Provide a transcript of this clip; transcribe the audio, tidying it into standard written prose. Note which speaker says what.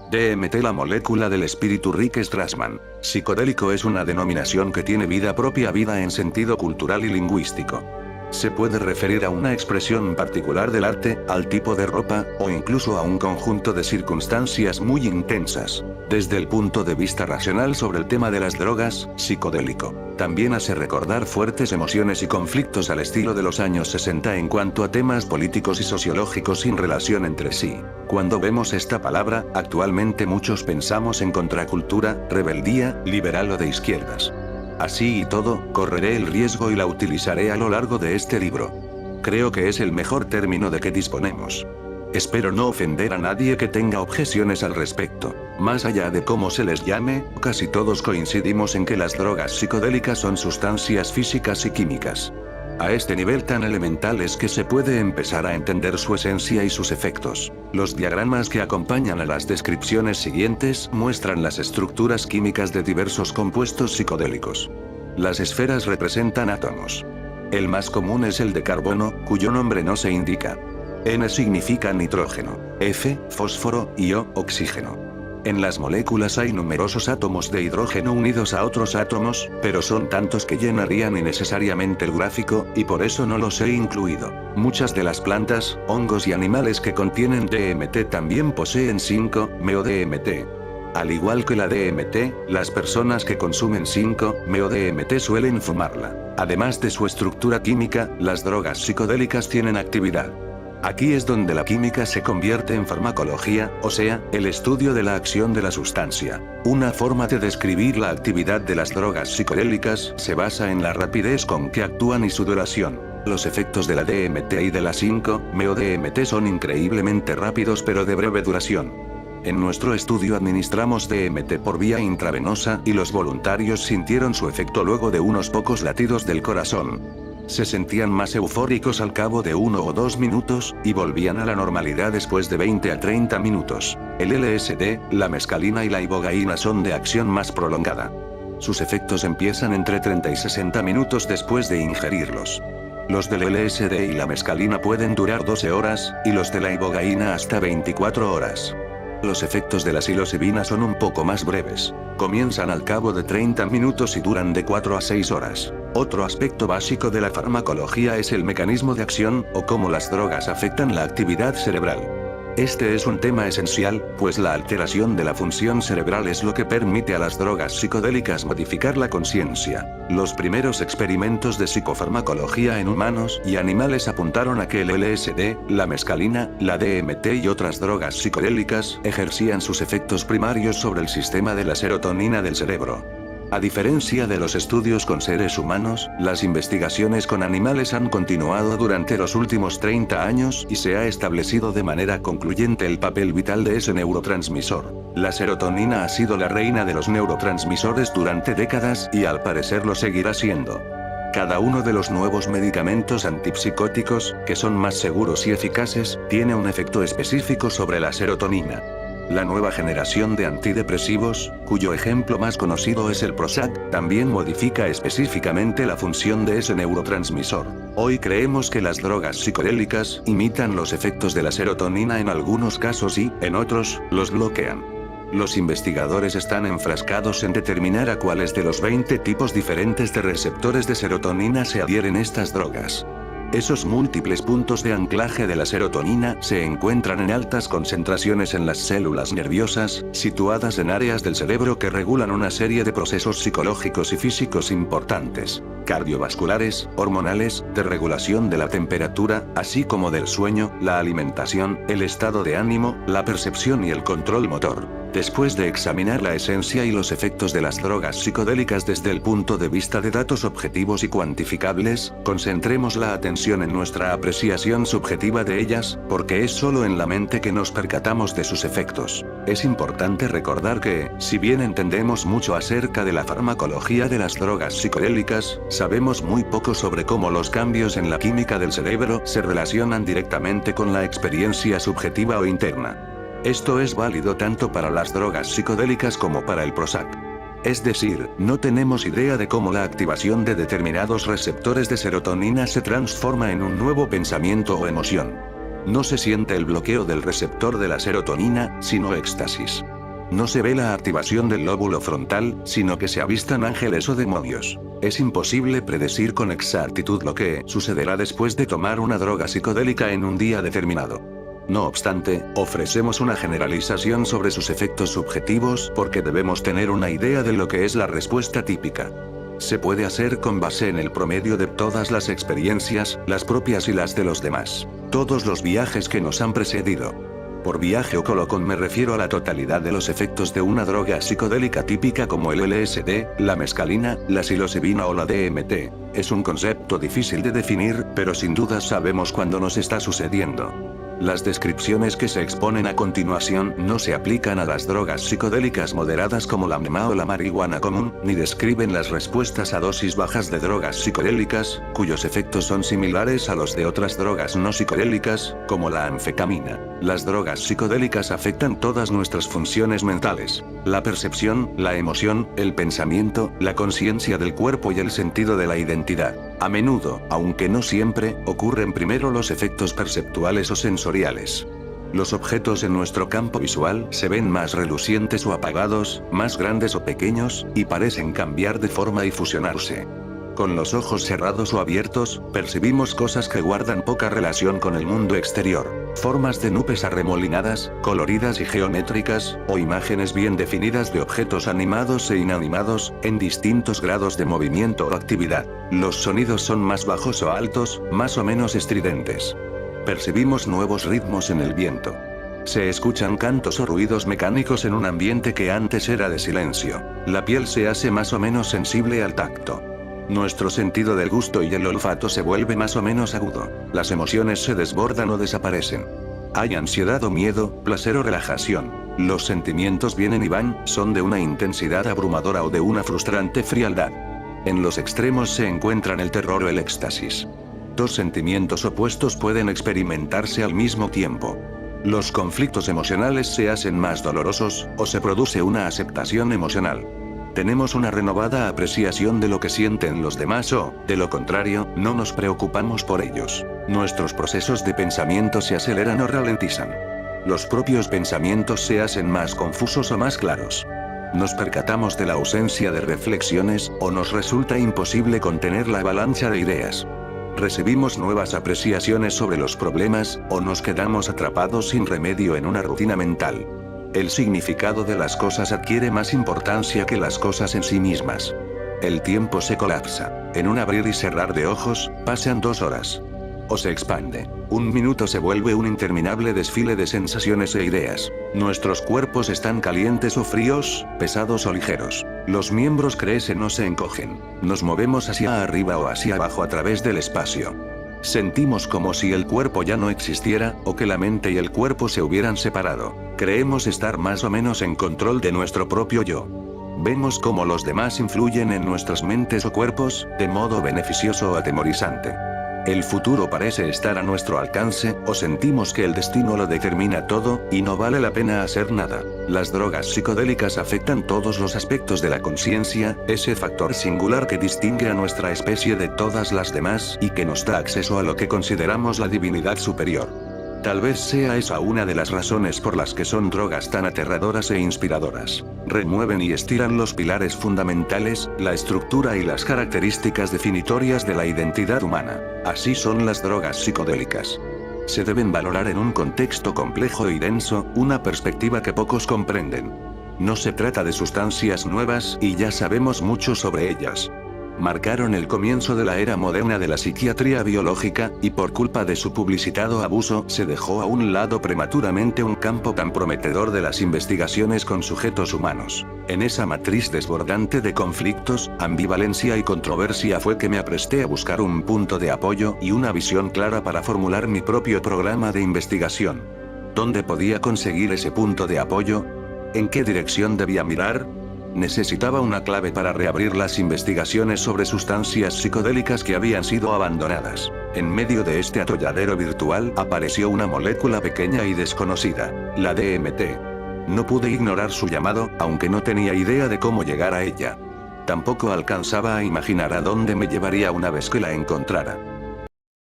Speaker 1: DMT, la molécula del espíritu. Rick Strassman. Psicodélico es una denominación que tiene vida propia, vida en sentido cultural y lingüístico. Se puede referir a una expresión particular del arte, al tipo de ropa, o incluso a un conjunto de circunstancias muy intensas. Desde el punto de vista racional sobre el tema de las drogas, psicodélico también hace recordar fuertes emociones y conflictos al estilo de los años 60 en cuanto a temas políticos y sociológicos sin relación entre sí. Cuando vemos esta palabra, actualmente muchos pensamos en contracultura, rebeldía, liberal o de izquierdas. Así y todo, correré el riesgo y la utilizaré a lo largo de este libro. Creo que es el mejor término de que disponemos. Espero no ofender a nadie que tenga objeciones al respecto. Más allá de cómo se les llame, casi todos coincidimos en que las drogas psicodélicas son sustancias físicas y químicas. A este nivel tan elemental es que se puede empezar a entender su esencia y sus efectos. Los diagramas que acompañan a las descripciones siguientes muestran las estructuras químicas de diversos compuestos psicodélicos. Las esferas representan átomos. El más común es el de carbono, cuyo nombre no se indica. N significa nitrógeno, F, fósforo, y O, oxígeno. En las moléculas hay numerosos átomos de hidrógeno unidos a otros átomos, pero son tantos que llenarían innecesariamente el gráfico, y por eso no los he incluido. Muchas de las plantas, hongos y animales que contienen DMT también poseen 5-MeO-DMT. Al igual que la DMT, las personas que consumen 5-MeO-DMT suelen fumarla. Además de su estructura química, las drogas psicodélicas tienen actividad. Aquí es donde la química se convierte en farmacología, o sea, el estudio de la acción de la sustancia. Una forma de describir la actividad de las drogas psicodélicas se basa en la rapidez con que actúan y su duración. Los efectos de la DMT y de la 5-MeO-DMT son increíblemente rápidos pero de breve duración. En nuestro estudio administramos DMT por vía intravenosa y los voluntarios sintieron su efecto luego de unos pocos latidos del corazón. Se sentían más eufóricos al cabo de 1 o 2 minutos, y volvían a la normalidad después de 20 a 30 minutos. El LSD, la mescalina y la ibogaína son de acción más prolongada. Sus efectos empiezan entre 30 y 60 minutos después de ingerirlos. Los del LSD y la mescalina pueden durar 12 horas, y los de la ibogaína hasta 24 horas. Los efectos de la psilocibina son un poco más breves. Comienzan al cabo de 30 minutos y duran de 4 a 6 horas. Otro aspecto básico de la farmacología es el mecanismo de acción, o cómo las drogas afectan la actividad cerebral. Este es un tema esencial, pues la alteración de la función cerebral es lo que permite a las drogas psicodélicas modificar la conciencia. Los primeros experimentos de psicofarmacología en humanos y animales apuntaron a que el LSD, la mescalina, la DMT y otras drogas psicodélicas ejercían sus efectos primarios sobre el sistema de la serotonina del cerebro. A diferencia de los estudios con seres humanos, las investigaciones con animales han continuado durante los últimos 30 años y se ha establecido de manera concluyente el papel vital de ese neurotransmisor. La serotonina ha sido la reina de los neurotransmisores durante décadas y al parecer lo seguirá siendo. Cada uno de los nuevos medicamentos antipsicóticos, que son más seguros y eficaces, tiene un efecto específico sobre la serotonina. La nueva generación de antidepresivos, cuyo ejemplo más conocido es el Prozac, también modifica específicamente la función de ese neurotransmisor. Hoy creemos que las drogas psicodélicas imitan los efectos de la serotonina en algunos casos y, en otros, los bloquean. Los investigadores están enfrascados en determinar a cuáles de los 20 tipos diferentes de receptores de serotonina se adhieren estas drogas. Esos múltiples puntos de anclaje de la serotonina se encuentran en altas concentraciones en las células nerviosas, situadas en áreas del cerebro que regulan una serie de procesos psicológicos y físicos importantes, cardiovasculares, hormonales, de regulación de la temperatura, así como del sueño, la alimentación, el estado de ánimo, la percepción y el control motor. Después de examinar la esencia y los efectos de las drogas psicodélicas desde el punto de vista de datos objetivos y cuantificables, concentremos la atención en nuestra apreciación subjetiva de ellas, porque es solo en la mente que nos percatamos de sus efectos. Es importante recordar que, si bien entendemos mucho acerca de la farmacología de las drogas psicodélicas, sabemos muy poco sobre cómo los cambios en la química del cerebro se relacionan directamente con la experiencia subjetiva o interna. Esto es válido tanto para las drogas psicodélicas como para el Prozac. Es decir, no tenemos idea de cómo la activación de determinados receptores de serotonina se transforma en un nuevo pensamiento o emoción. No se siente el bloqueo del receptor de la serotonina, sino éxtasis. No se ve la activación del lóbulo frontal, sino que se avistan ángeles o demonios. Es imposible predecir con exactitud lo que sucederá después de tomar una droga psicodélica en un día determinado. No obstante, ofrecemos una generalización sobre sus efectos subjetivos porque debemos tener una idea de lo que es la respuesta típica. Se puede hacer con base en el promedio de todas las experiencias, las propias y las de los demás. Todos los viajes que nos han precedido. Por viaje o colocón me refiero a la totalidad de los efectos de una droga psicodélica típica como el LSD, la mescalina, la psilocibina o la DMT. Es un concepto difícil de definir, pero sin duda sabemos cuándo nos está sucediendo. Las descripciones que se exponen a continuación no se aplican a las drogas psicodélicas moderadas como la MDMA o la marihuana común, ni describen las respuestas a dosis bajas de drogas psicodélicas, cuyos efectos son similares a los de otras drogas no psicodélicas, como la anfetamina. Las drogas psicodélicas afectan todas nuestras funciones mentales: la percepción, la emoción, el pensamiento, la conciencia del cuerpo y el sentido de la identidad. A menudo, aunque no siempre, ocurren primero los efectos perceptuales o sensoriales. Los objetos en nuestro campo visual se ven más relucientes o apagados, más grandes o pequeños, y parecen cambiar de forma y fusionarse. Con los ojos cerrados o abiertos, percibimos cosas que guardan poca relación con el mundo exterior. Formas de nubes arremolinadas, coloridas y geométricas, o imágenes bien definidas de objetos animados e inanimados, en distintos grados de movimiento o actividad. Los sonidos son más bajos o altos, más o menos estridentes. Percibimos nuevos ritmos en el viento. Se escuchan cantos o ruidos mecánicos en un ambiente que antes era de silencio. La piel se hace más o menos sensible al tacto. Nuestro sentido del gusto y el olfato se vuelve más o menos agudo. Las emociones se desbordan o desaparecen. Hay ansiedad o miedo, placer o relajación. Los sentimientos vienen y van, son de una intensidad abrumadora o de una frustrante frialdad. En los extremos se encuentran el terror o el éxtasis. Dos sentimientos opuestos pueden experimentarse al mismo tiempo. Los conflictos emocionales se hacen más dolorosos, o se produce una aceptación emocional. Tenemos una renovada apreciación de lo que sienten los demás o, de lo contrario, no nos preocupamos por ellos. Nuestros procesos de pensamiento se aceleran o ralentizan. Los propios pensamientos se hacen más confusos o más claros. Nos percatamos de la ausencia de reflexiones, o nos resulta imposible contener la avalancha de ideas. Recibimos nuevas apreciaciones sobre los problemas, o nos quedamos atrapados sin remedio en una rutina mental. El significado de las cosas adquiere más importancia que las cosas en sí mismas. El tiempo se colapsa. En un abrir y cerrar de ojos, pasan 2 horas. O se expande. Un minuto se vuelve un interminable desfile de sensaciones e ideas. Nuestros cuerpos están calientes o fríos, pesados o ligeros. Los miembros crecen o se encogen. Nos movemos hacia arriba o hacia abajo a través del espacio. Sentimos como si el cuerpo ya no existiera, o que la mente y el cuerpo se hubieran separado. Creemos estar más o menos en control de nuestro propio yo. Vemos cómo los demás influyen en nuestras mentes o cuerpos, de modo beneficioso o atemorizante. El futuro parece estar a nuestro alcance, o sentimos que el destino lo determina todo, y no vale la pena hacer nada. Las drogas psicodélicas afectan todos los aspectos de la conciencia, ese factor singular que distingue a nuestra especie de todas las demás, y que nos da acceso a lo que consideramos la divinidad superior. Tal vez sea esa una de las razones por las que son drogas tan aterradoras e inspiradoras. Remueven y estiran los pilares fundamentales, la estructura y las características definitorias de la identidad humana. Así son las drogas psicodélicas. Se deben valorar en un contexto complejo y denso, una perspectiva que pocos comprenden. No se trata de sustancias nuevas, y ya sabemos mucho sobre ellas. Marcaron el comienzo de la era moderna de la psiquiatría biológica, y por culpa de su publicitado abuso se dejó a un lado prematuramente un campo tan prometedor de las investigaciones con sujetos humanos. En esa matriz desbordante de conflictos, ambivalencia y controversia fue que me apresté a buscar un punto de apoyo y una visión clara para formular mi propio programa de investigación. ¿Dónde podía conseguir ese punto de apoyo? ¿En qué dirección debía mirar? Necesitaba una clave para reabrir las investigaciones sobre sustancias psicodélicas que habían sido abandonadas. En medio de este atolladero virtual apareció una molécula pequeña y desconocida, la DMT. No pude ignorar su llamado, aunque no tenía idea de cómo llegar a ella. Tampoco alcanzaba a imaginar a dónde me llevaría una vez que la encontrara.